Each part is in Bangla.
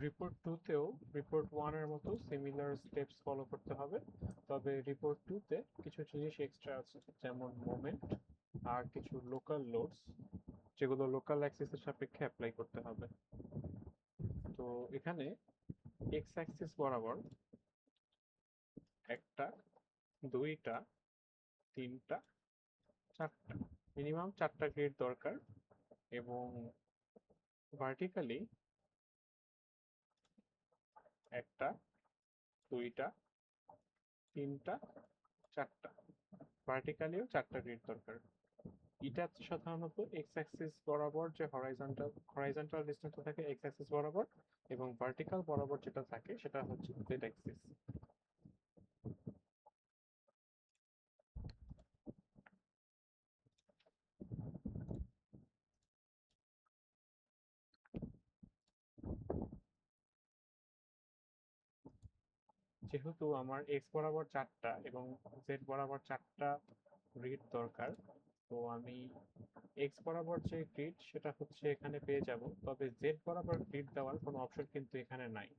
রিপোর্ট 2 তেও রিপোর্ট 1 এর মতো সিমিলার স্টেপস ফলো করতে হবে, তবে রিপোর্ট 2 তে কিছু জিনিস এক্সট্রা আছে, যেমন মোমেন্ট আর কিছু লোকাল লোডস, যেগুলো লোকাল অ্যাক্সিসের সাপেক্ষে অ্যাপ্লাই করতে হবে। তো এখানে এক্স অ্যাক্সিস বরাবর একটা, দুইটা, তিনটা, চারটা, মিনিমাম 4টা গ্রিড দরকার, এবং ভার্টিক্যালি একটা, দুইটা, তিনটা, চারটা, ভার্টিক্যালিও 4টা গ্রিড দরকার। এটা সাধারণত এক্স অ্যাক্সিস বরাবর যে হরাইজন্টাল ডিসটেন্সটা থাকে এক্স অ্যাক্সিস বরাবর, এবং ভার্টিক্যাল বরাবর যেটা থাকে সেটা হচ্ছে জেড অ্যাক্সিস। যেহেতু আমার এক্স বরাবর 4টা এবং জেড বরাবর 4টা গ্রিড দরকার, তো আমি এক্স বরাবর যে গ্রিড সেটা হচ্ছে এখানে পেয়ে যাব, তবে জেড বরাবর গ্রিড দেওয়ার কোনো অপশন কিন্তু এখানে নাই।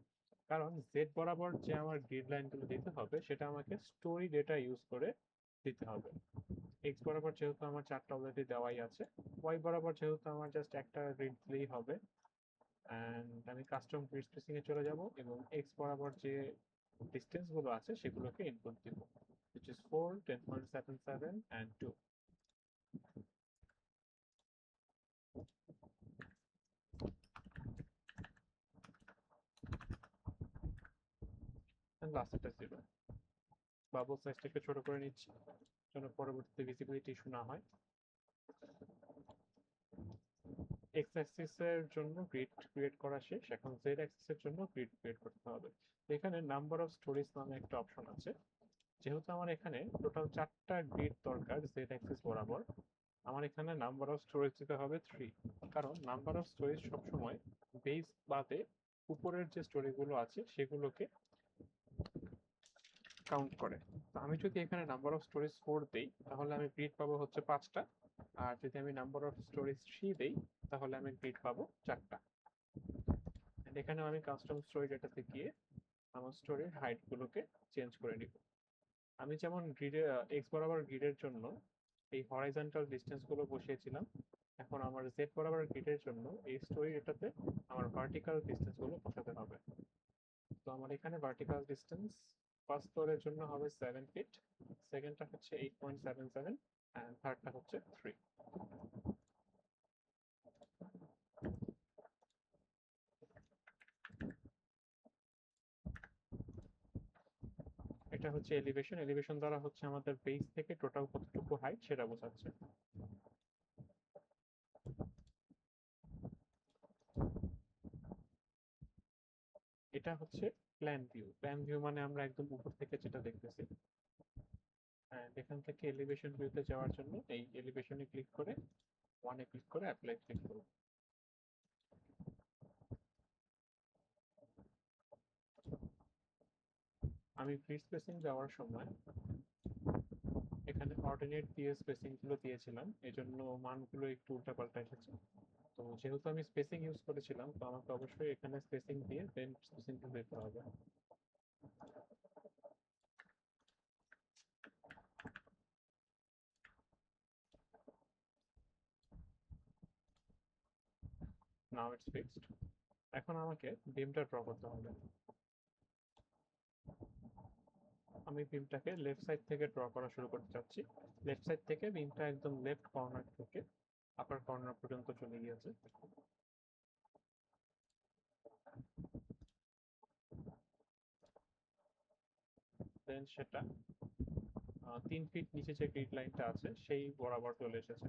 কারণ জেড বরাবর যে আমার গ্রিড লাইনগুলো দিতে হবে সেটা আমাকে স্টোরি ডেটা ইউজ করে দিতে হবে। এক্স বরাবর যেহেতু আমার 4টা অলরেডি দেওয়াই আছে, ওয়াই বরাবর যেহেতু আমার জাস্ট একটা গ্রিড দিলেই হবে, অ্যান্ড আমি কাস্টম গ্রিড স্পেসিং এ চলে যাব এবং এক্স বরাবর যে ডিস্টেন্স গুলো আছে সেগুলোকে ইনপুট দিব, which is 4, 10.77 and 2. and লাস্টেরটা 0। Bubble সাইজটাকে ছোট করে নিচ্ছি যেন পরবর্তীতে ভিজিবিলিটি ইস্যু না হয়। এক্স অ্যাক্সিস এর জন্য গ্রিড ক্রিয়েট করা শেষ, এখন জেড অ্যাক্সিস এর জন্য গ্রিড ক্রিয়েট করতে হবে। এখানে নাম্বার অফ স্টোরেজ নামে একটা অপশন আছে। যেহেতু আমার এখানে টোটাল 4টা গ্রিড দরকার জেড অ্যাক্সিস বরাবর, আমার এখানে নাম্বার অফ স্টোরেজ দিতে হবে 3, কারণ নাম্বার অফ স্টোরেজ সবসময় বেস বাদে উপরের যে স্টোরেজগুলো আছে সেগুলোকে কাউন্ট করে। তো আমি যদি এখানে নাম্বার অফ স্টোরেজ 4 দেই তাহলে আমি গ্রিড পাবো হচ্ছে 5টা, আর যদি আমি নাম্বার অফ স্টোরেজ 3 দেই তাহলে আমি গ্রিড পাবো 4টা। এখানেও আমি কাস্টম স্টোরি ডেটাতে গিয়ে আমার স্টোরির হাইট গুলোকে চেঞ্জ করে নিব। আমি যেমন গ্রিডে এক্স বরাবর গ্রিডের জন্য এই হরাইজন্টাল ডিসটেন্স গুলো বসিয়েছিলাম, এখন আমার জেড বরাবর গ্রিডের জন্য এই স্টোরি ডেটাতে আমার ভার্টিক্যাল ডিসটেন্স গুলো বসাতে হবে। তো আমার এখানে ভার্টিক্যাল ডিসটেন্স ফার্স্ট ফ্লোরের জন্য হবে 7 ফিট, সেকেন্ডটা হচ্ছে 8.77, এন্ড থার্ডটা হচ্ছে 3। এটা হচ্ছে এলিভেশন। এলিভেশন দ্বারা হচ্ছে আমাদের বেস থেকে টোটাল কতটুকু হাইট সেটা বোঝাচ্ছে। এটা হচ্ছে প্ল্যান ভিউ। প্ল্যান ভিউ মানে আমরা একদম উপর থেকে যেটা দেখতেছি। এখান থেকে এলিভেশন ভিউতে যাওয়ার জন্য এই এলিভেশনে ক্লিক করে, ওয়ানে ক্লিক করে অ্যাপ্লাই ক্লিক করব। আমি ফ্রি স্পেসিং যাওয়ার সময় এখানে অর্ডিনেট দিয়ে স্পেসিং গুলো দিয়েছিলাম, এজন্য মানগুলো একটু উল্টাপাল্টা এসেছে। তো যেহেতু আমি স্পেসিং ইউজ করেছিলাম তো আমাকে অবশ্যই এখানে স্পেসিং দিয়ে দেন স্পেসিং দিতে হবে। Now it's fixed. এখন আমাকে বিমটা ড্র করতে হবে। আমি বিমটাকে লেফট সাইড থেকে ড্র করা শুরু করতে চাচ্ছি। লেফট সাইড থেকে বিমটা একদম লেফট কর্নার থেকে আপার কর্নার পর্যন্ত চলে গিয়েছে। দেন সেটা 3 ফিট নিচে যে গ্রিড লাইনটা আছে সেই বরাবর চলে এসেছে।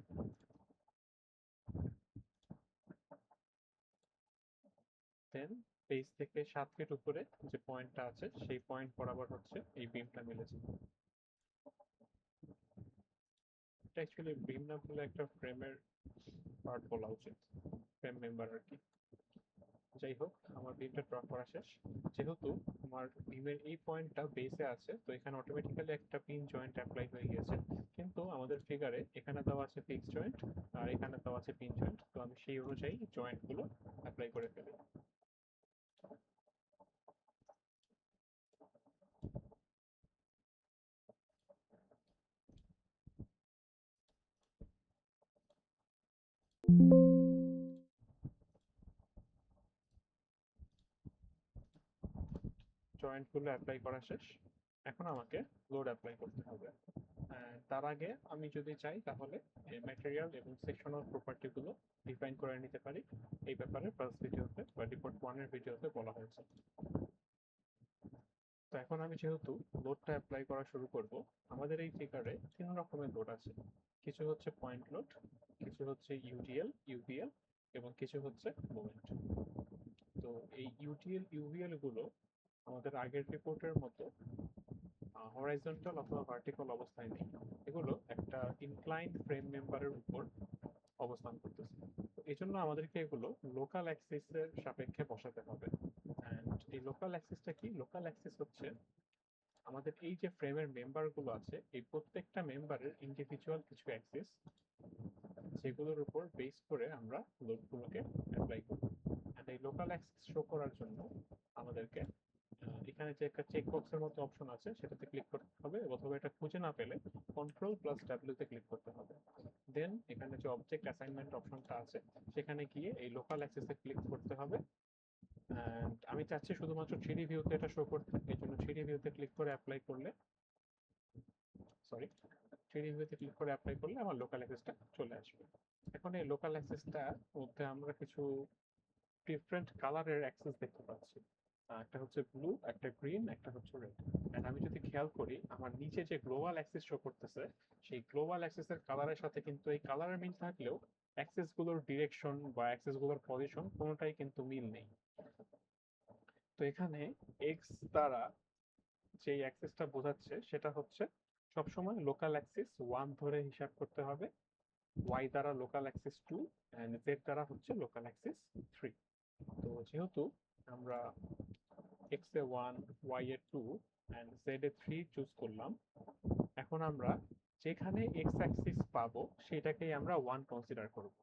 দেন বেস থেকে 7 ফিট উপরে যে পয়েন্টটা আছে সেই পয়েন্ট বরাবর হচ্ছে এই বিমটা মিলেছে। এটা অ্যাকচুয়ালি বিম না বলে একটা ফ্রেমের পার্ট বলা উচিত, ফ্রেম মেম্বার আর কি। যাই হোক, আমার বিমটা ড্র করা শেষ। যেহেতু আমার বিমের এই পয়েন্টটা বেসে আছে তো এখানে অটোমেটিক্যালি একটা পিন জয়েন্ট অ্যাপ্লাই হয়ে গিয়েছে, কিন্তু আমাদের ফিগারে এখানে দেওয়া আছে ফিক্স জয়েন্ট আর এখানে দেওয়া আছে পিন জয়েন্ট, তো আমি সেই অনুযায়ী জয়েন্ট গুলো অ্যাপ্লাই করে ফেলি। জয়েন্টগুলো অ্যাপ্লাই করা শেষ। এখন আমাকে লোড অ্যাপ্লাই করতে হবে। তার আগে আমি যদি চাই তাহলে ম্যাটেরিয়াল এবং সেকশনাল প্রপার্টিগুলো ডিফাইন করে নিতে পারি। এই ব্যাপারে ফার্স্ট ভিডিওতে বা রিপোর্ট 1 এর ভিডিওতে বলা হয়েছে। তো এখন আমি যেহেতু লোডটা অ্যাপ্লাই করা শুরু করব, আমাদের এই ফিগারে 3 রকমের লোড আছে। কিছু হচ্ছে পয়েন্ট লোড, কিছু হচ্ছে ইউডিএল, ইউভিএল এবং কিছু হচ্ছে মোমেন্ট। তো এই ইউডিএল, ইউভিএল গুলো আমাদের আগের রিপোর্টের মতো হরাইজন্টাল অথবা ভার্টিক্যাল অবস্থায় নেই। এগুলো একটা ইনক্লাইন্ড ফ্রেম মেম্বারের উপর অবস্থান করতেছে। তো এই জন্য আমাদেরকে এগুলো লোকাল অ্যাক্সিসের সাপেক্ষে বসাতে হবে। অ্যান্ড এই লোকাল অ্যাক্সিসটা কি? লোকাল অ্যাক্সিস হচ্ছে আমাদের এই যে ফ্রেমের মেম্বারগুলো আছে, এই প্রত্যেকটা মেম্বারের ইন্ডিভিজুয়াল কিছু অ্যাক্সিস, যেগুলোর উপর বেস করে আমরা লোডগুলোকে অ্যাপ্লাই করব। অ্যান্ড এই লোকাল অ্যাক্সিস শো করার জন্য আমাদেরকে এখানে যে একটা চেক বক্সের মতো অপশন আছে সেটাতে ক্লিক করতে হবে, অথবা এটা খুঁজে না পেলে Ctrl+W তে ক্লিক করতে হবে। দেন এখানে যে অবজেক্ট অ্যাসাইনমেন্ট অপশনটা আছে সেখানে গিয়ে এই লোকাল অ্যাক্সিসে ক্লিক করতে হবে। অ্যান্ড আমি চাচ্ছি শুধুমাত্র 3D ভিউতে এটা শো করতে, এই জন্য 3D ভিউতে ক্লিক করে অ্যাপ্লাই করলে, সরি, 3D ভিউতে ক্লিক করে অ্যাপ্লাই করলে আমার লোকাল অ্যাক্সেসটা চলে আসবে। এখন এই লোকাল অ্যাক্সেসটার মধ্যে আমরা কিছু ডিফারেন্ট কালারের অ্যাক্সেস দেখতে পাচ্ছি। একটা হচ্ছে ব্লু, একটা গ্রিন, একটা হচ্ছে রেড। এন্ড আমি যদি খেয়াল করি আমার নিচে যে গ্লোবাল অ্যাক্সেস শো করতেছে, সেই গ্লোবাল অ্যাক্সেসের কালারের সাথে কিন্তু এই কালারের মিল থাকলেও অ্যাক্সেস গুলোর ডিরেকশন বা অ্যাক্সেস গুলোর পজিশন কোনোটাই কিন্তু মিল নেই। তো এখানে এক্স দ্বারা যে অ্যাক্সেসটা বোঝাচ্ছে সেটা হচ্ছে সবসময় লোকাল অ্যাক্সিস 1 ধরে হিসাব করতে হবে, ওয়াই দ্বারা লোকাল অ্যাক্সিস 2 এন্ড জেড দ্বারা হচ্ছে লোকাল অ্যাক্সিস 3। তো যেহেতু আমরা এক্স এ 1, ওয়াই এ 2 এন্ড জেড এ 3 চুজ করলাম, এখন আমরা যেখানে এক্স অ্যাক্সিস পাবো সেটাকেই আমরা 1 কনসিডার করব।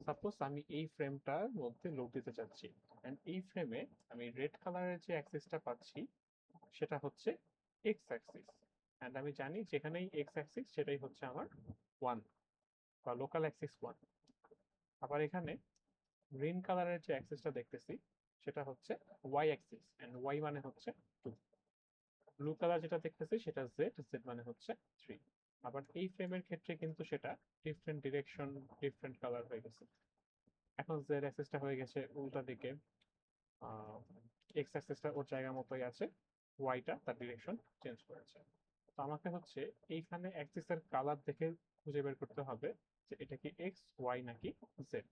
সাপোজ আমি এই ফ্রেমটার মধ্যে লোড দিতে চাচ্ছি, এন্ড এই ফ্রেমে আমি রেড কালারের যে অ্যাক্সিসটা পাচ্ছি সেটা হচ্ছে এক্স অ্যাক্সিস। এন্ড আমি জানি যেখানেই এক্স অ্যাক্সিস সেটাই হচ্ছে আমার 1 বা লোকাল অ্যাক্সিস 1। আবার এখানে গ্রিন কালারের যে অ্যাক্সিসটা দেখতেছি সেটা হচ্ছে ওয়াই অ্যাক্সিস, এন্ড ওয়াই মানে হচ্ছে 2। ব্লু কালার যেটা দেখতেছি সেটা জেড, জেড মানে হচ্ছে 3। আবার এই ফ্রেমের ক্ষেত্রে কিন্তু সেটা ডিফারেন্ট ডিরেকশন, ডিফারেন্ট কালার হয়ে গেছে। এখন জেড অ্যাক্সিসটা হয়ে গেছে উল্টা দিকে, এক্স অ্যাক্সিসটা ওর জায়গা মতোই আছে, ওয়াইটা তার ডিরেকশন চেঞ্জ করেছে। তো আমাকে হচ্ছে এইখানে অ্যাক্সিসের কালার দেখে খুঁজে বের করতে হবে যে এটা কি এক্স, ওয়াই নাকি জেড।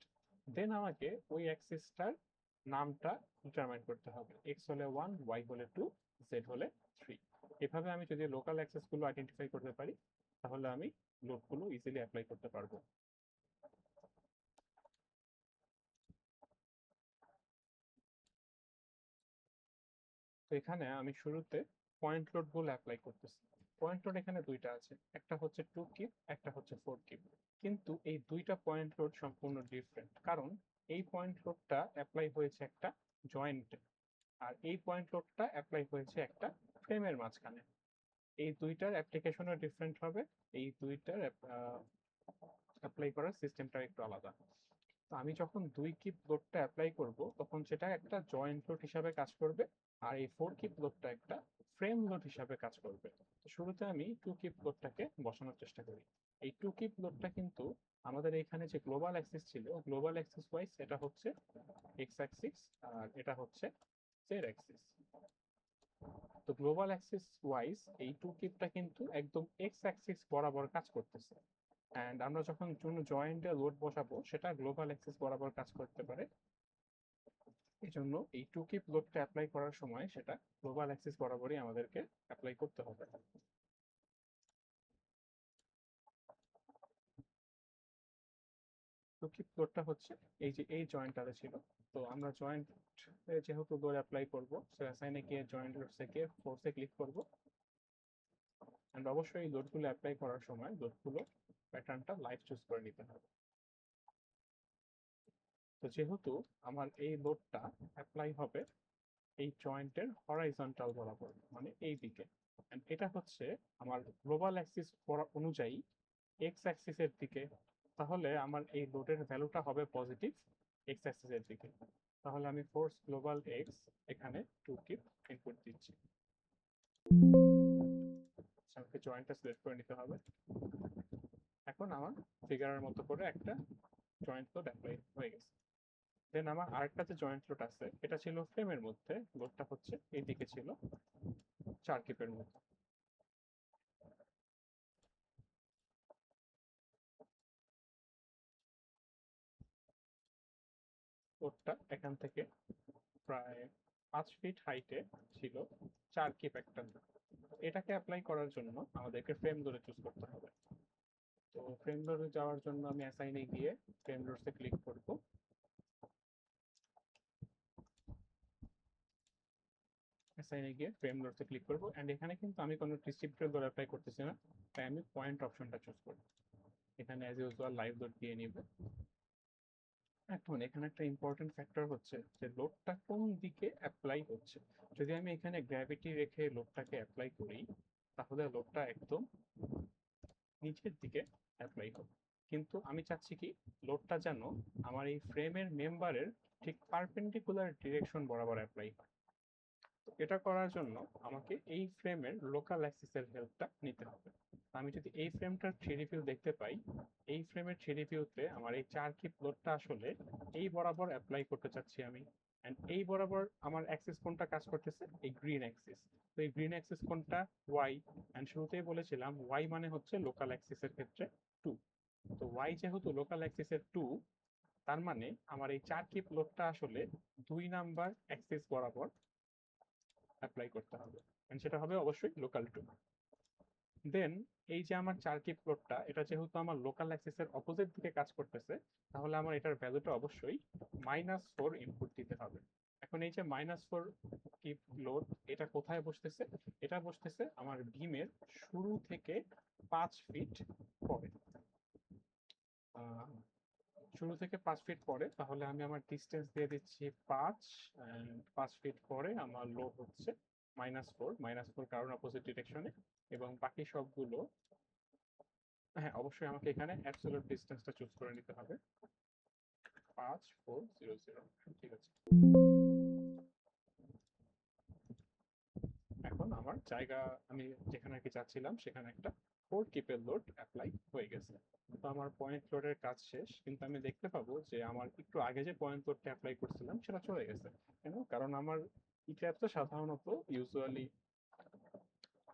দেন আমাকে ওই অ্যাক্সিসটার নামটা ডিটারমাইন করতে হবে, এক্স হলে 1, ওয়াই হলে 2, জেড হলে 3। এভাবে আমি যদি লোকাল অ্যাক্সেস গুলো আইডেন্টিফাই করতে পারি তাহলে আমি লোডগুলো ইজিলি অ্যাপ্লাই করতে পারবো। তো এখানে আমি শুরুতে পয়েন্ট লোড গুলো অ্যাপ্লাই করতেছি। পয়েন্ট লোড এখানে দুইটা আছে, একটা হচ্ছে 2 কিপ, একটা হচ্ছে 4 কিপ। কিন্তু এই দুইটা পয়েন্ট লোড সম্পূর্ণ ডিফারেন্ট, কারণ এই পয়েন্ট লোডটা অ্যাপ্লাই হয়েছে একটা জয়েন্টে, আর এই পয়েন্ট লোডটা অ্যাপ্লাই হয়েছে একটা ফ্রেমের মাঝখানে। এই দুইটার অ্যাপ্লিকেশনও ডিফারেন্ট হবে, এই দুইটার অ্যাপ্লাই করার সিস্টেমটা একটু আলাদা। তো আমি যখন 2 কিপ লোডটা অ্যাপ্লাই করব তখন সেটা একটা জয়েন্ট লোড হিসাবে কাজ করবে, আর এই 4 কিপ লোডটা একটা ফ্রেম লোড হিসাবে কাজ করবে। তো শুরুতে আমি 2 কিপ লোডটাকে বসানোর চেষ্টা করি। এই 2 কিপ লোডটা কিন্তু আমাদের এখানে যে গ্লোবাল অ্যাক্সিস ছিল, গ্লোবাল অ্যাক্সিস ওয়াইজ এটা হচ্ছে এক্স অ্যাক্সিস আর এটা হচ্ছে জেড অ্যাক্সিস। তো গ্লোবাল অ্যাক্সিস ওয়াইজ এই 2 কিপটা কিন্তু একদম এক্স অ্যাক্সিস বরাবর কাজ করতেছে। অ্যান্ড আমরা যখন কোনো জয়েন্টে লোড বসাবো সেটা গ্লোবাল অ্যাক্সিস বরাবর কাজ করতে পারে। এই জন্য এই 2 কিপ লোডটা অ্যাপ্লাই করার সময় সেটা গ্লোবাল অ্যাক্সিস বরাবরই আমাদেরকে অ্যাপ্লাই করতে হবে। 2 কিপ লোডটা হচ্ছে এই যে এই জয়েন্টটাতে ছিল। তো আমরা জয়েন্ট যেহেতু লোড অ্যাপ্লাই করবো, সো অ্যাসাইনে গিয়ে জয়েন্ট লোডসে গিয়ে ফোর্সে ক্লিক করব। অ্যান্ড অবশ্যই এই লোডগুলো অ্যাপ্লাই করার সময় লোডগুলো প্যাটার্নটা লাইভ চুজ করে নিতে হবে। তো যেহেতু আমার এই লোডটা অ্যাপ্লাই হবে এই জয়েন্টের হরাইজন্টাল বরাবর, মানে এই দিকে, and এটা হচ্ছে আমার গ্লোবাল অ্যাক্সিস অনুযায়ী এক্স অ্যাক্সিসের দিকে, তাহলে আমার এই লোডের ভ্যালুটা হবে পজিটিভ এক্স অ্যাক্সিসের দিকে। তাহলে আমি ফোর্স গ্লোবাল এক্স এখানে 2 কিপ ইনপুট দিচ্ছি। আমাকে জয়েন্টটা সিলেক্ট করে নিতে হবে। এখন আমার ফিগারের মতো করে একটা জয়েন্ট লোড অ্যাপ্লাই হয়ে গেছে। দেন আমার আরেকটা যে জয়েন্ট লোড আছে এটা ছিল ফ্রেমের মধ্যে, লোডটা হচ্ছে এইদিকে ছিল চার্কিপের মধ্যে। লোডটা এখান থেকে প্রায় 5 ফিট হাইটে ছিল চার্কিপ একটা। এটাকে অ্যাপ্লাই করার জন্য আমাদেরকে ফ্রেম লোডে চুজ করতে হবে। তো ফ্রেম লোডে যাওয়ার জন্য আমি অ্যাসাইনে গিয়ে ফ্রেম লোডসে ক্লিক করব। অ্যাসাইনে গিয়ে ফ্রেম লোডসে ক্লিক করব এন্ড এখানে কিন্তু আমি কোনো ডিস্ট্রিবিউটর লোড অ্যাপ্লাই করতেছি না, তাই আমি পয়েন্ট অপশনটা চুজ করব। এখানে অ্যাজ ইউজুয়াল লাইভ লোড দিয়ে নিব। এখন এখানে একটা ইম্পর্টেন্ট ফ্যাক্টর হচ্ছে যে লোডটা কোন দিকে অ্যাপ্লাই হচ্ছে। যদি আমি এখানে গ্র্যাভিটি রেখে লোডটাকে অ্যাপ্লাই করি তাহলে লোডটা একদম নিচের দিকে অ্যাপ্লাই হবে, কিন্তু আমি চাচ্ছি কি লোডটা যেন আমার এই ফ্রেমের মেম্বারের ঠিক পারপেন্ডিকুলার ডিরেকশন বরাবর অ্যাপ্লাই হয়। তো এটা করার জন্য আমাকে এই ফ্রেমের লোকাল অ্যাক্সিসের হেল্পটা নিতে হবে। আমি যদি এই ফ্রেমটার থ্রি ভিউ দেখতে পাই, এই ফ্রেমের থ্রি ভিউতে আমার এই চার্কিপ লোডটা আসলে এই বরাবর অ্যাপ্লাই করতে চাচ্ছি আমি। এন্ড এই বরাবর আমার অ্যাক্সিস কোনটা কাজ করতেছে, এই গ্রিন অ্যাক্সিস। তো এই গ্রিন অ্যাক্সিস কোনটা, ওয়াই। এন্ড শুরুতেই বলেছিলাম ওয়াই মানে হচ্ছে লোকাল অ্যাক্সিসের ক্ষেত্রে 2। তো ওয়াই যেহেতু লোকাল অ্যাক্সিসের 2, তার মানে আমার এই চার্কিপ লোডটা আসলে 2 নাম্বার অ্যাক্সিস বরাবর অ্যাপ্লাই করতে হবে, সেটা হবে অবশ্যই লোকাল 2। দেন এই যে আমার চার্কিপ লোডটা এটা যেহেতু আমার লোকাল অ্যাক্সিসের অপোজিট দিকে কাজ করতেছে, তাহলে আমার এটার ভ্যালুটা অবশ্যই -4 ইনপুট দিতে হবে। এখন এই যে -4 কিপ লোড এটা কোথায় বসতেছে, এটা বসতেছে আমার বিমের শুরু থেকে 5 ফিট পরে। শুরু থেকে 5 ফিট পরে, তাহলে আমি আমার ডিস্টেন্স দিয়ে দিচ্ছি 5। 5 ফিট পরে আমার লোড হচ্ছে -4 কারণ অপোজিট ডিরেকশনে, এবং বাকি সবগুলো, হ্যাঁ অবশ্যই আমাকে এখানে অ্যাবসলিউট ডিসটেন্সটা চুজ করে নিতে হবে 5400। ঠিক আছে, এখন আমার জায়গা আমি যেখানে আর কি চাচ্ছিলাম সেখানে একটা 4 কিপের লোড অ্যাপ্লাই হয়ে গেছে। তো আমার পয়েন্ট লোডের কাজ শেষ, কিন্তু আমি দেখতে পাবো যে আমার একটু আগে যে পয়েন্ট লোডটা অ্যাপ্লাই করছিলাম সেটা চলে গেছে। কেন? কারণ আমার ইট্যাপ তো সাধারণত ইউজুয়ালি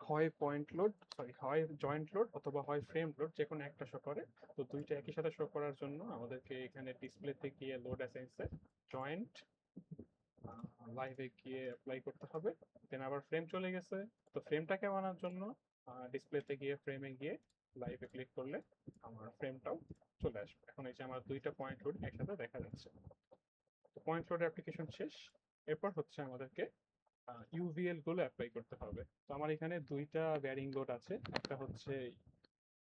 হয় পয়েন্ট লোড, সরি হয় জয়েন্ট লোড অথবা হয় ফ্রেম লোড, যে কোনো একটা শো করে। তো দুইটা একই সাথে শো করার জন্য আমাদেরকে এখানে ডিসপ্লেতে গিয়ে লোড অ্যাসাইন্সে জয়েন্ট লাইভে গিয়ে অ্যাপ্লাই করতে হবে। দেন আবার ফ্রেম চলে গেছে, তো ফ্রেমটাকে আনার জন্য ডিসপ্লেতে গিয়ে ফ্রেমে গিয়ে লাইভে ক্লিক করলে আমার ফ্রেমটাও চলে আসবে। এখন এই যে আমার দুইটা পয়েন্ট লোড একসাথে দেখা যাচ্ছে। তো পয়েন্ট লোড অ্যাপ্লিকেশন শেষ। এরপর হচ্ছে আমাদেরকে ইউভিএল গুলো অ্যাপ্লাই করতে হবে। তো আমার এখানে দুইটা ব্যারিং লোড আছে, একটা হচ্ছে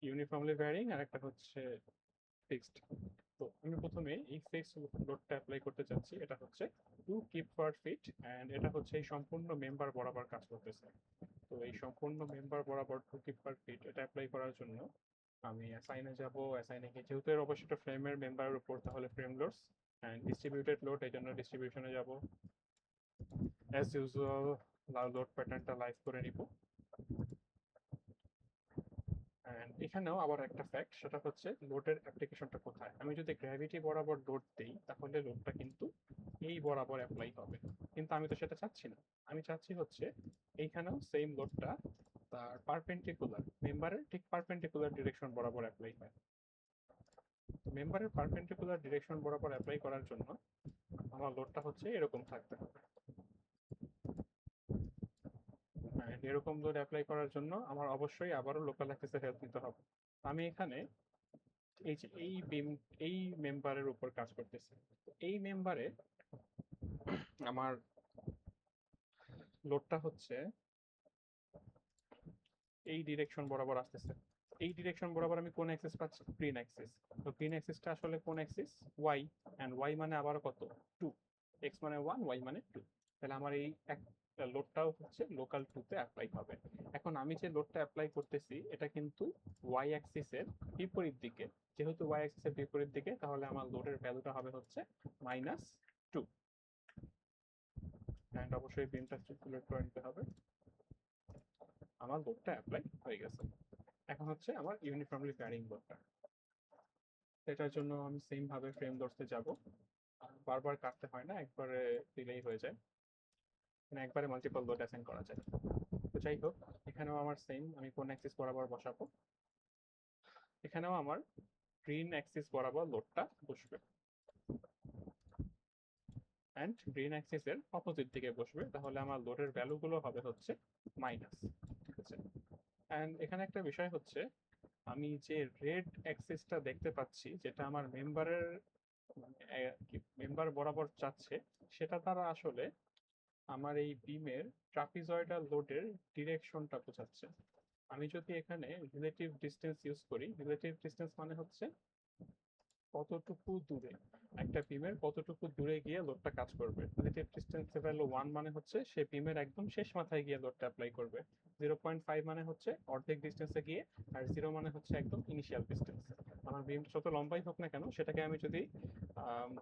ইউনিফর্মলি ব্যারিং আর একটা হচ্ছে ফিক্সড। তো আমি প্রথমে এই ফিক্সড লোডটা অ্যাপ্লাই করতে চাচ্ছি, এটা হচ্ছে 2 কিপ/ফিট এন্ড এটা হচ্ছে এই সম্পূর্ণ মেম্বার বরাবর কাজ করতেছে। তো এই সম্পূর্ণ মেম্বার বরাবর 2 কিপ/ফিট এটা অ্যাপ্লাই করার জন্য আমি অ্যাসাইনে যাব। অ্যাসাইনে গিয়ে যেহেতু এর অবশ্যই ফ্রেমের মেম্বারের উপর, তাহলে frame loads and distributed load, এই জন্য ডিস্ট্রিবিউশনে যাব। অ্যাজ ইউজুয়াল লোড প্যাটার্নটা লাইভ করে নিব। এখানেও আবার একটা ফ্যাক্ট, সেটা হচ্ছে লোডের অ্যাপ্লিকেশনটা কোথায়। আমি যদি গ্র্যাভিটি বরাবর লোড দেই তাহলে লোডটা কিন্তু এই বরাবর অ্যাপ্লাই হবে, কিন্তু আমি তো সেটা চাচ্ছি না। আমি চাচ্ছি হচ্ছে এইখানেও সেম লোডটা তার পারপেন্ডিকুলার মেম্বারের ঠিক পারপেন্ডিকুলার ডিরেকশন বরাবর অ্যাপ্লাই হয়। তো মেম্বারের পারপেন্ডিকুলার ডিরেকশন বরাবর অ্যাপ্লাই করার জন্য আমার লোডটা হচ্ছে এরকম থাকতে হবে। এরকম লোড অ্যাপ্লাই করার জন্য আমার অবশ্যই আবারও লোকাল অ্যাক্সেসের হেল্প নিতে হবে। আমি এখানে এই যে এই মেম্বারের উপর কাজ করতেছে, এই মেম্বারে আমার লোডটা হচ্ছে এই ডিরেকশন বরাবর আসতেছে। এই ডিরেকশন বরাবর আমি কোন অ্যাক্সিস পাচ্ছি, গ্রিন অ্যাক্সিস। তো গ্রিন অ্যাক্সিসটা আসলে কোন অ্যাক্সিস, ওয়াই। এন্ড ওয়াই মানে আবার কত, 2। এক্স মানে 1, ওয়াই মানে 2। তাহলে আমার এই লোডটাও হচ্ছে লোকাল 2 তে অ্যাপ্লাই হবে। এখন আমি যে লোডটা অ্যাপ্লাই করতেছি এটা কিন্তু ওয়াই অ্যাক্সিসের বিপরীত দিকে। যেহেতু ওয়াই অ্যাক্সিসের বিপরীত দিকে, তাহলে আমার লোডের ভ্যালুটা হবে হচ্ছে -2। এন্ড অবশ্যই বিমটা সিলেক্ট করে নিতে হবে। আমার লোডটা অ্যাপ্লাই হয়ে গেছে। এখন হচ্ছে আমার ইউনিফর্মলি ভ্যারিং লোডটা। এটার জন্য আমি সেম ভাবে ফ্রেম ধরতে যাব, বারবার কাটতে হয় না, একবারে দিলেই হয়ে যায়, মানে একবারে মাল্টিপল লোড অ্যাসাইন করা যায়। তো যাই হোক, এখানেও আমার সেম, আমি কোন অ্যাক্সিস বরাবর বসাবো, এখানেও আমার গ্রিন অ্যাক্সিস বরাবর লোডটা বসবে, অ্যান্ড গ্রিন অ্যাক্সিসের অপোজিট দিকে বসবে, তাহলে আমার লোডের ভ্যালুগুলো হবে হচ্ছে মাইনাস। ঠিক আছে, অ্যান্ড এখানে একটা বিষয় হচ্ছে, আমি যে রেড অ্যাক্সিসটা দেখতে পাচ্ছি, যেটা আমার মেম্বার বরাবর যাচ্ছে, সেটা দ্বারা আসলে আমার এই বিমের ট্রাপিজয়েডাল লোডের ডিরেকশনটা বোঝাচ্ছে। আমি যদি এখানে রিলেটিভ ডিস্টেন্স ইউজ করি, রিলেটিভ ডিস্টেন্স মানে হচ্ছে কতটুকু দূরে একটা বিমের কতটুকু দূরে গিয়ে লোডটা কাজ করবে। রিলেটিভ ডিস্টেন্সের ভ্যালু 1 মানে হচ্ছে সে বিমের একদম শেষ মাথায় গিয়ে লোডটা অ্যাপ্লাই করবে, 0.5 মানে হচ্ছে অর্ধেক ডিস্টেন্সে গিয়ে, আর 0 মানে হচ্ছে একদম ইনিশিয়াল ডিস্টেন্স। আমার বিম যত লম্বাই হোক না কেন, সেটাকে আমি যদি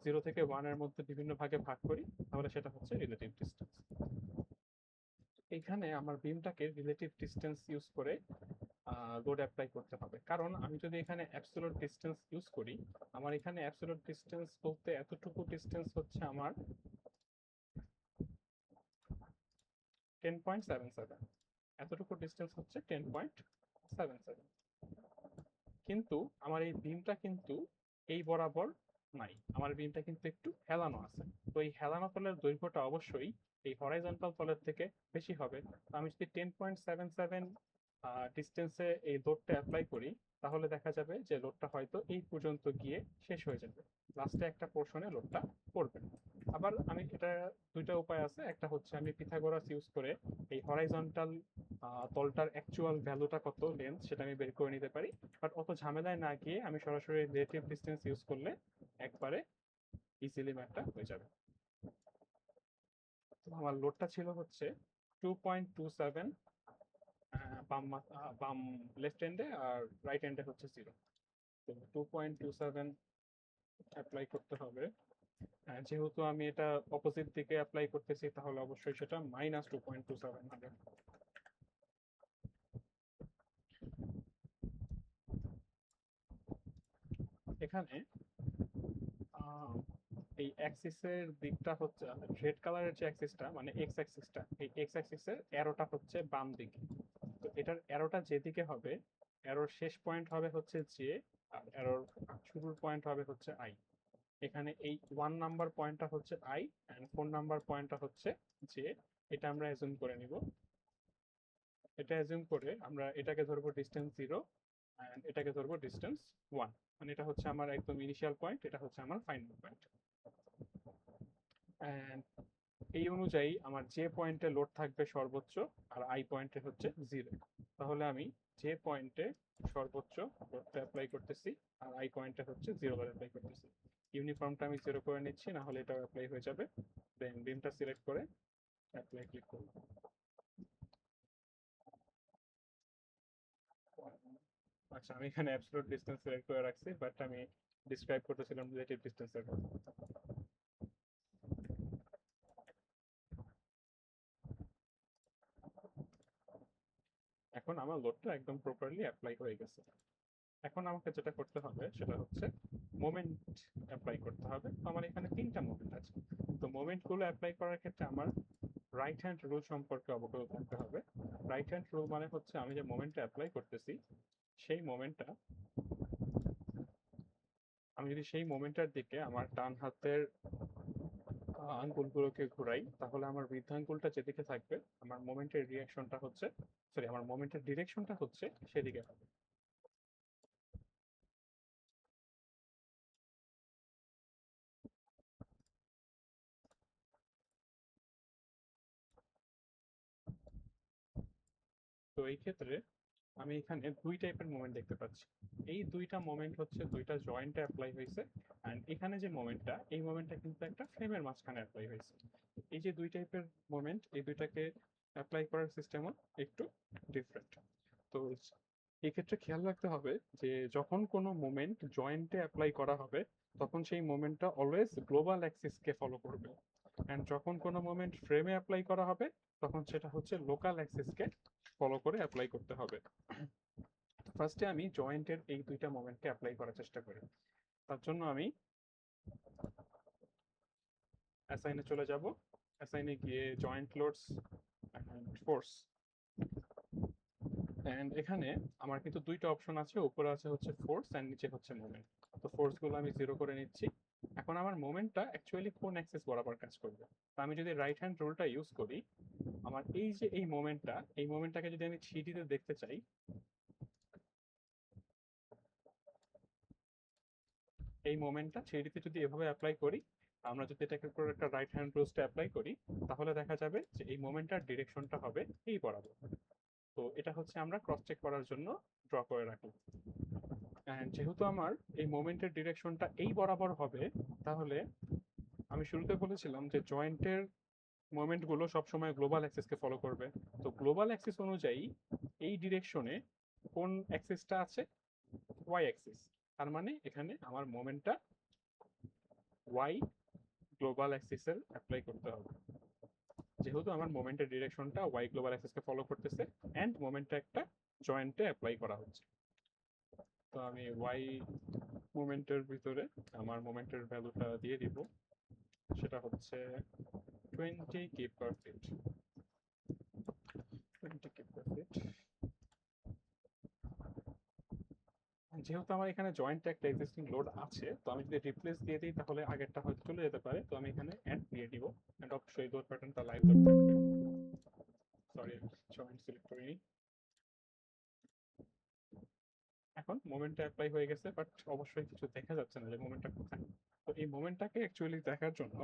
0 থেকে 1 এর মধ্যে বিভিন্ন ভাগে ভাগ করি, তাহলে সেটা হচ্ছে রিলেটিভ ডিস্টেন্স। এখানে আমার বিমটাকে রিলেটিভ ডিস্টেন্স ইউজ করে লোড অ্যাপ্লাই করতে হবে, কারণ আমি যদি এখানে অ্যাবসলিউট ডিস্টেন্স ইউজ করি, আমার এখানে অ্যাবসলিউট ডিস্টেন্স বলতে এতটুকু ডিস্টেন্স হচ্ছে আমার 10.77, এতটুকু ডিস্টেন্স হচ্ছে 10.77, কিন্তু আমার এই বিমটা কিন্তু এই বরাবর নাই, আমার বিমটা কিন্তু একটু হেলানো আছে। তো এই হেলানো তলের দৈর্ঘ্যটা অবশ্যই এই হরাইজন্টাল তলের থেকে বেশি হবে। তো আমি যদি 10.77 ডিস্টেন্সে এই লোডটা অ্যাপ্লাই করি, তাহলে দেখা যাবে যে লোডটা হয়তো এই পর্যন্ত গিয়ে শেষ হয়ে যাবে, লাস্টে একটা পোর্শনে লোডটা পড়বে। আবার আমি এটা দুইটা উপায় আছে, একটা হচ্ছে আমি পিথাগোরাস ইউজ করে এই হরাইজন্টাল তলটার অ্যাকচুয়াল ভ্যালুটা কত লেন্থ সেটা আমি বের করে নিতে পারি, বাট অত ঝামেলায় না গিয়ে আমি সরাসরি রিলেটিভ ডিস্টেন্স ইউজ করলে একবারে ইজিলি ম্যাপটা হয়ে যাবে। তো আমার লোডটা ছিল হচ্ছে 2.27, বাম লেফট এন্ডে, আর রাইট এন্ডে হচ্ছে 0। তো 2.27 অ্যাপ্লাই করতে হবে, যেহেতু আমি এটা অপোজিট দিকে অ্যাপ্লাই করতেছি, তাহলে অবশ্যই সেটা -2.27 হবে। এখানে এই অ্যাক্সিসের দিকটা হচ্ছে রেড কালারের যে অ্যাক্সিসটা, মানে এক্স অ্যাক্সিসটা, এই এক্স অ্যাক্সিসের অ্যারোটা হচ্ছে বাম দিকে। তো এটার অ্যারোটা যেদিকে হবে, অ্যারোর শেষ পয়েন্ট হবে হচ্ছে জে, আর অ্যারোর শুরুর পয়েন্ট হবে হচ্ছে আই। এখানে এই 1 নাম্বার পয়েন্টটা হচ্ছে আই, এন্ড 4 নাম্বার পয়েন্টটা হচ্ছে জে। এটা আমরা অ্যাজুম করে নিব। এটা অ্যাজুম করে আমরা এটাকে ধরবো ডিস্টেন্স 0, এন্ড এটাকে ধরবো ডিস্টেন্স 1, মানে এটা হচ্ছে আমার একদম ইনিশিয়াল পয়েন্ট, এটা হচ্ছে আমার ফাইনাল পয়েন্ট। এন্ড এই অনুযায়ী আমার যে পয়েন্টে লোড থাকবে সর্বোচ্চ, আর আই পয়েন্টে হচ্ছে 0, তাহলে আমি যে পয়েন্টে সর্বোচ্চ লোডটা অ্যাপ্লাই করতেছি, আর আই পয়েন্টে হচ্ছে 0 লোড অ্যাপ্লাই করতেছি। ইউনিফর্মটা আমি 0 করে নিচ্ছি, না হলে এটাও অ্যাপ্লাই হয়ে যাবে। দেন বিমটা সিলেক্ট করে অ্যাপ্লাই ক্লিক করব। আচ্ছা, আমি এখানে অ্যাবসলিউট ডিসটেন্স সিলেক্ট করে রাখছি, বাট আমি ডিসক্রাইব করতেছিলাম রিলেটিভ ডিসটেন্সের কথা। এখন আমার লোডটা একদম প্রপারলি অ্যাপ্লাই হয়ে গেছে। এখন আমাকে যেটা করতে হবে সেটা হচ্ছে মোমেন্ট অ্যাপ্লাই করতে হবে। তো আমার এখানে 3টা মোমেন্ট আছে। তো মোমেন্টগুলো অ্যাপ্লাই করার ক্ষেত্রে আমার রাইট হ্যান্ড রুল সম্পর্কে অবগত থাকতে হবে। রাইট হ্যান্ড রুল মানে হচ্ছে আমি যে মোমেন্টটা অ্যাপ্লাই করতেছি, সেই মোমেন্টটা, আমি যদি সেই মোমেন্টের দিকে আমার ডান হাতের আঙ্গুলগুলোকে ঘুরাই, তাহলে আমার বৃদ্ধাঙ্গুলটা যেদিকে থাকবে, আমার মোমেন্টের রিয়াকশনটা হচ্ছে, সরি, আমার মোমেন্টের ডিরেকশনটা হচ্ছে সেদিকে হবে। তো এই ক্ষেত্রে আমি এখানে 2 টাইপের মোমেন্ট দেখতে পাচ্ছি। এই 2টা মোমেন্ট হচ্ছে 2টা জয়েন্টে অ্যাপ্লাই হয়েছে, এন্ড এখানে যে মোমেন্টটা, এই মোমেন্টটা কিন্তু একটা ফ্রেমের মাঝখানে অ্যাপ্লাই হয়েছে। এই যে 2 টাইপের মোমেন্ট, এই দুইটাকে অ্যাপ্লাই করার সিস্টেমও একটু ডিফারেন্ট। তো এই ক্ষেত্রে খেয়াল রাখতে হবে যে যখন কোনো মোমেন্ট জয়েন্টে অ্যাপ্লাই করা হবে, তখন সেই মোমেন্টটা অলওয়েজ গ্লোবাল অ্যাক্সিসকে ফলো করবে, এন্ড যখন কোনো মোমেন্ট ফ্রেমে অ্যাপ্লাই করা হবে, তখন সেটা হচ্ছে লোকাল অ্যাক্সিসকে ফলো করে অ্যাপ্লাই করতে হবে। ফার্স্টে আমি জয়েন্টের এই দুইটা মোমেন্টকে অ্যাপ্লাই করার চেষ্টা করি। তার জন্য আমি অ্যাসাইনে চলে যাব। অ্যাসাইনে গিয়ে joint loads and force, and এখানে আমার কিন্তু দুইটা অপশন আছে, উপরে আছে হচ্ছে ফোর্স অ্যান্ড নিচে হচ্ছে মোমেন্ট। তো ফোর্সগুলো আমি 0 করে নিচ্ছি। এখন আমার মোমেন্টটা অ্যাকচুয়ালি কোন অ্যাক্সিস বরাবর কাজ করবে? তো আমি যদি রাইট হ্যান্ড রুলটা ইউজ করি, আমার এই যে এই মোমেন্টটাকে যদি আমি 3D তে দেখতে চাই, এই মোমেন্টটা 3D তে যদি এভাবে অ্যাপ্লাই করি, আমরা যদি এটাকে উপর একটা রাইট হ্যান্ড রুলসটা অ্যাপ্লাই করি, তাহলে দেখা যাবে যে এই মোমেন্টটার ডিরেকশনটা হবে এই বরাবর। তো এটা হচ্ছে আমরা ক্রস চেক করার জন্য ড্র করে রাখি। যেহেতু আমার এই মোমেন্টের ডিরেকশনটা এই বরাবর হবে, তাহলে আমি শুরুতে বলেছিলাম যে জয়েন্টের মোমেন্টগুলো সবসময় গ্লোবাল অ্যাক্সিসকে ফলো করবে। তো গ্লোবাল অ্যাক্সিস অনুযায়ী এই ডিরেকশনে কোন অ্যাক্সিসটা আছে? Y axis. তার মানে এখানে আমার মোমেন্টটা ওয়াই গ্লোবাল অ্যাক্সিসের অ্যাপ্লাই করতে হবে। যেহেতু আমার মোমেন্টের ডিরেকশনটা ওয়াই গ্লোবাল অ্যাক্সিসকে ফলো করতেছে অ্যান্ড মোমেন্টটা একটা জয়েন্টে অ্যাপ্লাই করা হচ্ছে, তো আমি ওয়াই মোমেন্টের ভিতরে আমার মোমেন্টের ভ্যালুটা দিয়ে দিব। সেটা হচ্ছে 20 কিপ পার ফিট। 20 কিপ পার ফিট। যেহেতু আমার এখানে জয়েন্টে একটা এক্সিস্টিং লোড আছে, তো আমি যদি রিপ্লেস দিয়ে দিই তাহলে আগেরটা হয়তো চলে যেতে পারে। তো আমি এখানে অ্যাড দিয়ে দিব, অ্যান্ড অবশ্যই লোড প্যাটার্নটা লাইভ লোড থাকবে। সরি, জয়েন্ট সিলেক্ট করিনি। এখন মোমেন্টটা অ্যাপ্লাই হয়ে গেছে, বাট অবশ্যই কিছু দেখা যাচ্ছে না যে মোমেন্টটা কোথায়। তো এই মোমেন্টটাকে অ্যাকচুয়ালি দেখার জন্য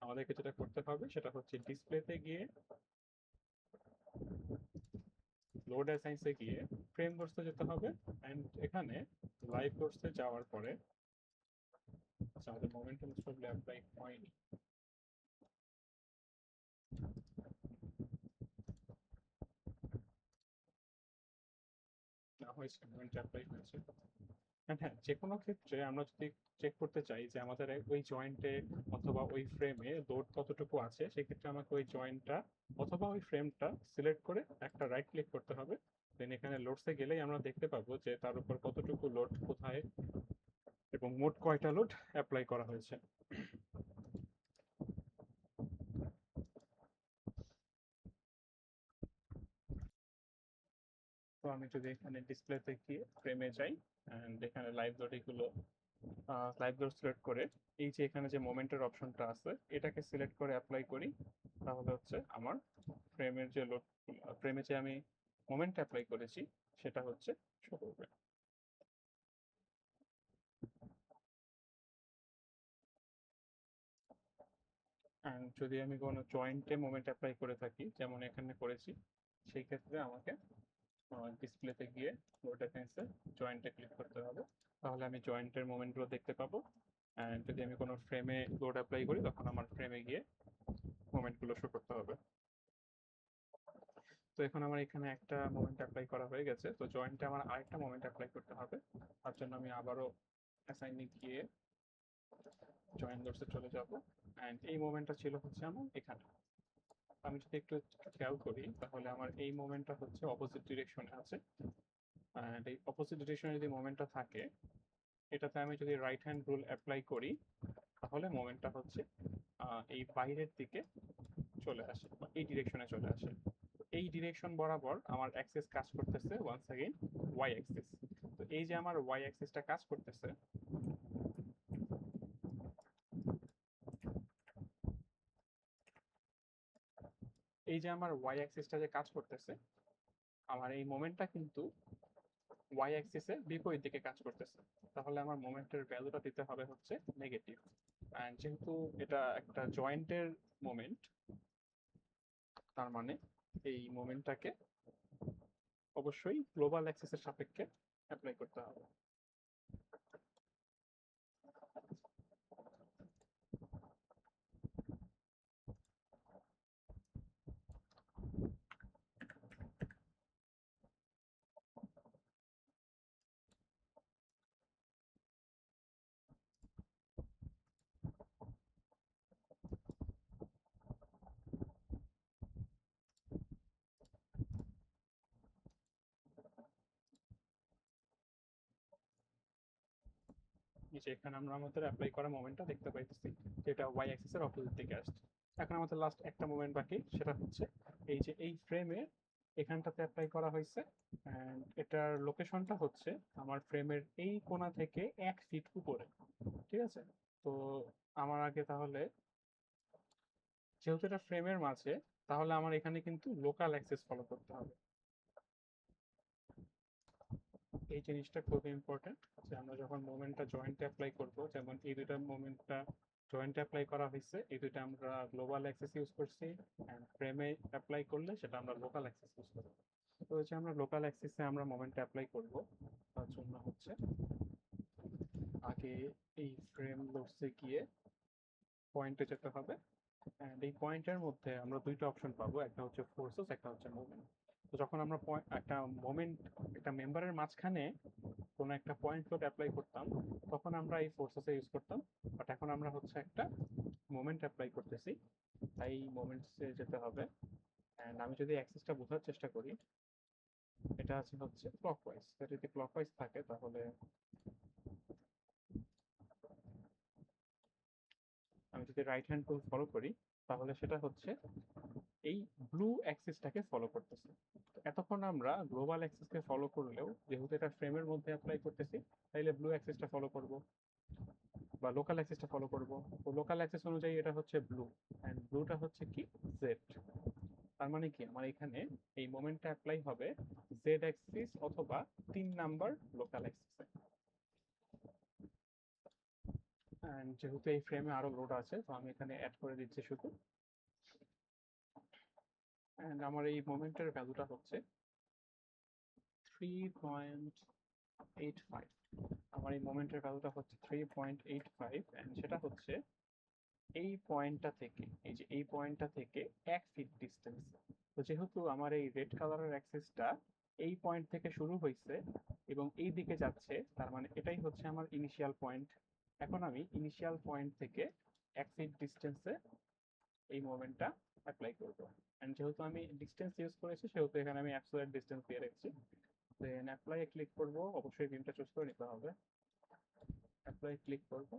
আমাদেরকে যেটা করতে হবে সেটা হচ্ছে ডিসপ্লেতে গিয়ে, লোড অ্যাসাইন্সে গিয়ে ফ্রেম লোডসে যেতে হবে, অ্যান্ড এখানে লাইভ লোডসে যাওয়ার পরে, আচ্ছা আমাদের মোমেন্টাম প্রবলেম অ্যাপ্লাই হয়নি, না হয়েছে, মোমেন্ট অ্যাপ্লাই হয়েছে। হ্যাঁ, যে কোনো ক্ষেত্রে আমরা যদি চেক করতে চাই যে আমাদের ওই জয়েন্টে অথবা ওই ফ্রেমে লোড কতটুকু আছে, সেক্ষেত্রে আমাকে ওই জয়েন্টটা অথবা ওই ফ্রেমটা সিলেক্ট করে একটা রাইট ক্লিক করতে হবে। দেন এখানে লোডসে গেলেই আমরা দেখতে পাবো যে তার উপর কতটুকু লোড কোথায় এবং মোট কয়টা লোড অ্যাপ্লাই করা হয়েছে। তো আমি যদি এখানে ডিসপ্লেতে গিয়ে ফ্রেমে যাই, অ্যান্ড এখানে লাইভ লোড, এগুলো লাইভ লোড সিলেক্ট করে এই যে এখানে যে মোমেন্টের অপশনটা আছে এটাকে সিলেক্ট করে অ্যাপ্লাই করি, তাহলে হচ্ছে আমার ফ্রেমের যে লোড, ফ্রেমে যে আমি মোমেন্ট অ্যাপ্লাই করেছি সেটা হচ্ছে শো করবে। অ্যান্ড যদি আমি কোনো জয়েন্টে মোমেন্ট অ্যাপ্লাই করে থাকি, যেমন এখানে করেছি, সেই ক্ষেত্রে আমাকে ডিসপ্লেতে গিয়ে লোড অ্যাসাইন্সে জয়েন্টে ক্লিক করতে হবে, তাহলে আমি জয়েন্টের মোমেন্টগুলো দেখতে পাবো। অ্যান্ড যদি আমি কোনো ফ্রেমে লোড অ্যাপ্লাই করি, তখন আমার ফ্রেমে গিয়ে মোমেন্টগুলো শো করতে হবে। তো এখন আমার এখানে একটা মোমেন্ট অ্যাপ্লাই করা হয়ে গেছে, তো জয়েন্টে আমার আরেকটা মোমেন্ট অ্যাপ্লাই করতে হবে। তার জন্য আমি আবারও অ্যাসাইনে গিয়ে জয়েন্ট লোডসে চলে যাব, অ্যান্ড এই মোমেন্টটা ছিল হচ্ছে আমার এখানে। আমি যদি একটু খেয়াল করি তাহলে আমার এই মোমেন্টটা হচ্ছে অপোজিট ডিরেকশনে আছে, অ্যান্ড এই অপোজিট ডিরেকশনে যদি মোমেন্টটা থাকে, এটাতে আমি যদি রাইট হ্যান্ড রুল অ্যাপ্লাই করি, তাহলে মোমেন্টটা হচ্ছে এই বাইরের দিকে চলে আসে বা এই ডিরেকশনে চলে আসে। এই ডিরেকশন বরাবর আমার অ্যাক্সিস কাজ করতেছে ওয়ান্স अगेन ওয়াই অ্যাক্সিস। তো এই যে আমার ওয়াই অ্যাক্সিসটা কাজ করতেছে, এই যে আমার ওয়াই অ্যাক্সিসটা যে কাজ করতেছে, আমার এই মোমেন্টটা কিন্তু ওয়াই অ্যাক্সিসের বিপরীত দিকে কাজ করতেছে, তাহলে আমার মোমেন্টের ভ্যালুটা দিতে হবে হচ্ছে নেগেটিভ। অ্যান্ড যেহেতু এটা একটা জয়েন্টের মোমেন্ট, তার মানে এই মোমেন্টটাকে অবশ্যই গ্লোবাল অ্যাক্সিসের সাপেক্ষে অ্যাপ্লাই করতে হবে। এই যে এখানে আমরা আমাদের অ্যাপ্লাই করা মোমেন্টটা দেখতে পাইতেছি, যেটা ওয়াই অ্যাক্সিসের অপোজিট দিকে আসছে। এখন আমাদের লাস্ট একটা মোমেন্ট বাকি, সেটা হচ্ছে এই যে এই ফ্রেমে এখানটাতে অ্যাপ্লাই করা হয়েছে, অ্যান্ড এটার লোকেশনটা হচ্ছে আমার ফ্রেমের এই কোণা থেকে 1 ফিট উপরে। ঠিক আছে, তো আমার আগে তাহলে, যেহেতু এটা ফ্রেমের মাঝে, তাহলে আমার এখানে কিন্তু লোকাল অ্যাক্সেস ফলো করতে হবে। এই জিনিসটা খুবই ইম্পর্টেন্ট, যে আমরা যখন মোমেন্টটা জয়েন্ট অ্যাপ্লাই করব, যেমন এই দুইটা মোমেন্টটা জয়েন্ট অ্যাপ্লাই করা হয়েছে, এই দুইটা আমরা গ্লোবাল অ্যাক্সেস ইউজ করছি, অ্যান্ড ফ্রেমে অ্যাপ্লাই করলে সেটা আমরা লোকাল অ্যাক্সেস ইউজ করব। তো হচ্ছে আমরা লোকাল অ্যাক্সেসে আমরা মোমেন্ট অ্যাপ্লাই করব, তার জন্য হচ্ছে আগে এই ফ্রেম লোডসে গিয়ে পয়েন্টে যেতে হবে, অ্যান্ড এই পয়েন্টের মধ্যে আমরা দুইটা অপশন পাবো, একটা হচ্ছে ফোর্সেস, একটা হচ্ছে মুভমেন্ট। তো যখন আমরা একটা মোমেন্ট, একটা মেম্বারের মাঝখানে কোনো একটা পয়েন্ট লোড অ্যাপ্লাই করতাম, তখন আমরা এই ফোর্সেস ইউজ করতাম। বাট এখন আমরা হচ্ছে একটা মোমেন্ট অ্যাপ্লাই করতেছি, তাই মোমেন্টসে যেতে হবে। অ্যান্ড আমি যদি অ্যাক্সিসটা বোঝার চেষ্টা করি, এটা আছে হচ্ছে ক্লকওয়াইজ। যদি ক্লকওয়াইজ থাকে, তাহলে আমি যদি রাইট হ্যান্ড টুল ফলো করি, তাহলে সেটা হচ্ছে এই ব্লু অ্যাক্সিসটাকে ফলো করতেছে। এতক্ষণ আমরা গ্লোবাল অ্যাক্সিসকে ফলো করলেও, যেহেতু এটা ফ্রেমের মধ্যে অ্যাপ্লাই করতেছি, তাইলে ব্লু অ্যাক্সিসটা ফলো করব বা লোকাল অ্যাক্সিসটা ফলো করব। তো লোকাল অ্যাক্সিস অনুযায়ী এটা হচ্ছে ব্লু, অ্যান্ড ব্লুটা হচ্ছে কি জেড। তার মানে কি, আমার এখানে এই মোমেন্টটা অ্যাপ্লাই হবে জেড অ্যাক্সিস অথবা 3 নাম্বার লোকাল অ্যাক্সিসে। অ্যান্ড যেহেতু এই ফ্রেমে আরো লোড আছে, তো আমি এখানে অ্যাড করে দিচ্ছি শুধু। অ্যান্ড আমার এই মোমেন্টের ভ্যালুটা হচ্ছে 3.85। আমার এই মোমেন্টের ভ্যালুটা হচ্ছে 3.85, অ্যান্ড সেটা হচ্ছে এই পয়েন্টটা থেকে, এই যে এই পয়েন্টটা থেকে 1 ফিট ডিস্টেন্স। তো যেহেতু আমার এই রেড কালারের অ্যাক্সিসটা এই পয়েন্ট থেকে শুরু হয়েছে এবং এই দিকে যাচ্ছে, তার মানে এটাই হচ্ছে আমার ইনিশিয়াল পয়েন্ট। এখন আমি ইনিশিয়াল পয়েন্ট থেকে 1 ফিট ডিস্টেন্সে এই মোমেন্টটা অ্যাপ্লাই করব। এন্ড যেহেতু আমি ডিস্টেন্স ইউজ করেছি, সেহেতু এখানে আমি অ্যাবসলিউট ডিস্টেন্স দিয়ে রেখেছি। দেন অ্যাপ্লাই এ ক্লিক করব, অবশ্যই বিমটা চুজ করে নিতে হবে। অ্যাপ্লাই ক্লিক করব,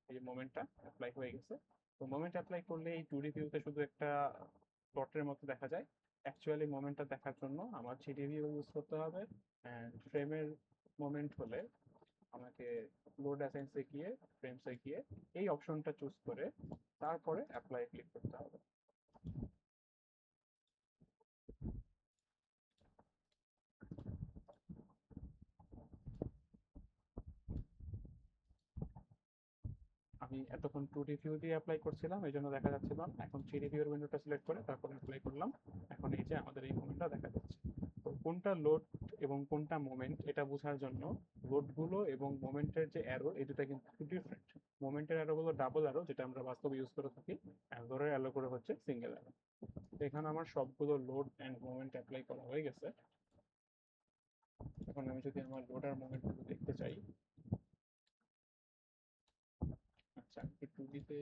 এই যে মোমেন্টটা অ্যাপ্লাই হয়ে গেছে। তো মোমেন্ট অ্যাপ্লাই করলে এই 2D ভিউতে শুধু একটা প্লটের মতো দেখা যায়। অ্যাকচুয়ালি মোমেন্টটা দেখার জন্য আমার 3D ভিউ ইউজ করতে হবে, অ্যান্ড ফ্রেমের মোমেন্ট হলে আমাকে লোড অ্যাসেন্সে গিয়ে, ফ্রেমসে গিয়ে এই অপশনটা চুজ করে তারপরে অ্যাপ্লাই ক্লিক করতে হবে। আমি এতক্ষণ 2D ভিউ দিয়ে অ্যাপ্লাই করছিলাম, এই জন্য দেখা যাচ্ছিল না। এখন 3D ভিউর উইন্ডোটা সিলেক্ট করে তারপর অ্যাপ্লাই করলাম। এখন এই যে আমাদের এই মোমেন্টটা দেখা যাচ্ছে। তো কোনটা লোড এবং কোনটা মোমেন্ট, এটা বোঝার জন্য লোডগুলো এবং মোমেন্টের যে অ্যারো, এই দুটা কিন্তু ডিফারেন্ট। মোমেন্টের অ্যারো গুলো ডাবল অ্যারো, যেটা আমরা বাস্তবে ইউজ করে থাকি, অ্যারোর অ্যারো করে হচ্ছে সিঙ্গেল অ্যারো। এখানে আমার সবগুলো লোড অ্যান্ড মোমেন্ট অ্যাপ্লাই করা হয়ে গেছে। এখন আমি যদি আমার লোড আর মোমেন্টগুলো দেখতে চাই, আচ্ছা একটু দিতে,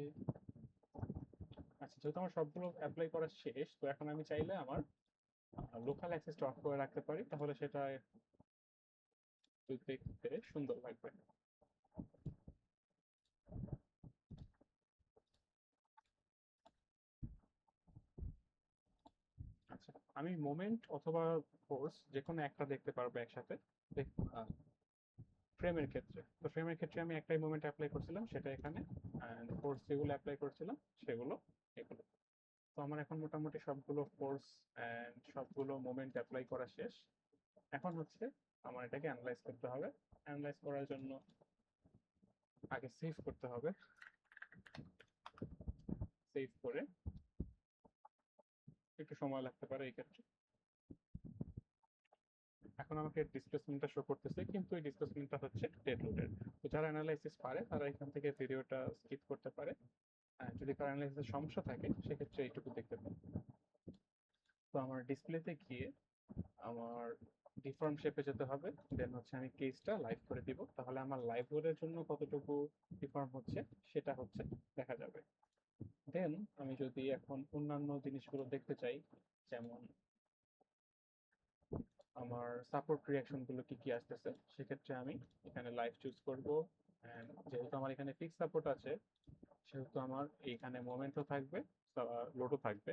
আচ্ছা যেহেতু আমার সবগুলো অ্যাপ্লাই করা শেষ, তো এখন আমি চাইলে আমার লোকাল অ্যাক্সেসটা অফ করে রাখতে পারি, তাহলে সেটা দেখতে সুন্দর লাগবে। আচ্ছা, আমি মোমেন্ট অথবা ফোর্স যে কোনো একটা দেখতে পারবো একসাথে ফ্রেমের ক্ষেত্রে। তো ফ্রেমের ক্ষেত্রে আমি একটাই মোমেন্ট অ্যাপ্লাই করছিলাম, সেটা এখানে, অ্যান্ড ফোর্স যেগুলো অ্যাপ্লাই করছিলাম সেগুলো এগুলো। তো আমার এখন মোটামুটি সবগুলো ফোর্স অ্যান্ড সবগুলো মোমেন্ট অ্যাপ্লাই করা শেষ। এখন হচ্ছে আমার এটাকে অ্যানালাইজ করতে হবে। অ্যানালাইজ করার জন্য আগে সেভ করতে হবে। সেভ করে একটু সময় লাগতে পারে এই ক্ষেত্রে। এখন আমাকে ডিসপ্লেসমেন্টটা শো করতেছে, কিন্তু এই ডিসপ্লেসমেন্টটা হচ্ছে ডেড লোডের। তো যারা অ্যানালাইসিস পারে তারা এখান থেকে ভিডিওটা স্কিপ করতে পারে। যদি কারো অ্যানালাইসিসের সমস্যা থাকে, সেক্ষেত্রে এইটুকু দেখতে পারে। তো আমার ডিসপ্লেতে গিয়ে আমার ডিফর্ম শেপে যেতে হবে, দেন হচ্ছে আমি কেসটা লাইভ করে দিব, তাহলে আমার লাইভ লোডের জন্য কতটুকু ডিফর্ম হচ্ছে সেটা হচ্ছে দেখা যাবে। দেন আমি যদি এখন অন্যান্য জিনিসগুলো দেখতে চাই, যেমন আমার সাপোর্ট রিয়াকশন গুলো কি কি আসতেছে, সেক্ষেত্রে আমি এখানে লাইভ চুজ করব। And যেহেতু আমার এখানে ফিক্স সাপোর্ট আছে, সেহেতু আমার এইখানে মোমেন্টও থাকবে, লোডও থাকবে।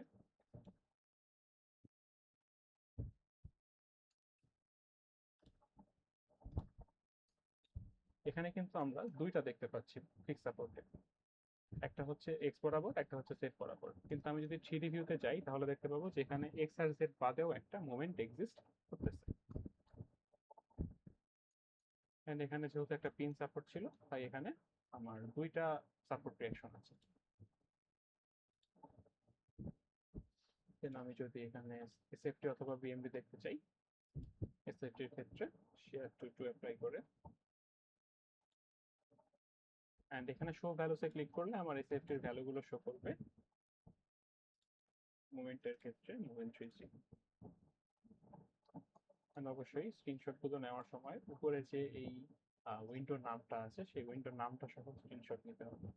এখানে কিন্তু আমরা দুইটা দেখতে পাচ্ছি ফিক্স সাপোর্টে, একটা হচ্ছে এক্স বরাবর, একটা হচ্ছে জেড বরাবর। কিন্তু আমি যদি 3D ভিউতে যাই তাহলে দেখতে পাবো যে এখানে এক্স আর জেড বাদেও একটা মোমেন্ট এক্সিস্ট করতেছে। এন্ড এখানে যেহেতু একটা পিন সাপোর্ট ছিল, তাই এখানে আমার দুইটা সাপোর্ট রিঅ্যাকশন আছে। দেন আমি যদি এখানে এসএফটি অথবা বিএমডি দেখতে চাই, এসএফটির ক্ষেত্রে শেয়ার টু অ্যাপ্লাই করে এন্ড এখানে শো ভ্যালুসে ক্লিক করলে আমার এসএফটির ভ্যালুগুলো শো করবে। মুভমেন্টের ক্ষেত্রে মুভমেন্ট 3G, এন্ড অবশ্যই স্ক্রিনশট গুলো নেওয়ার সময় উপরে যে এই উইন্ডোর নামটা আছে সেই উইন্ডোর নামটা সহ স্ক্রিনশট নিতে হবে।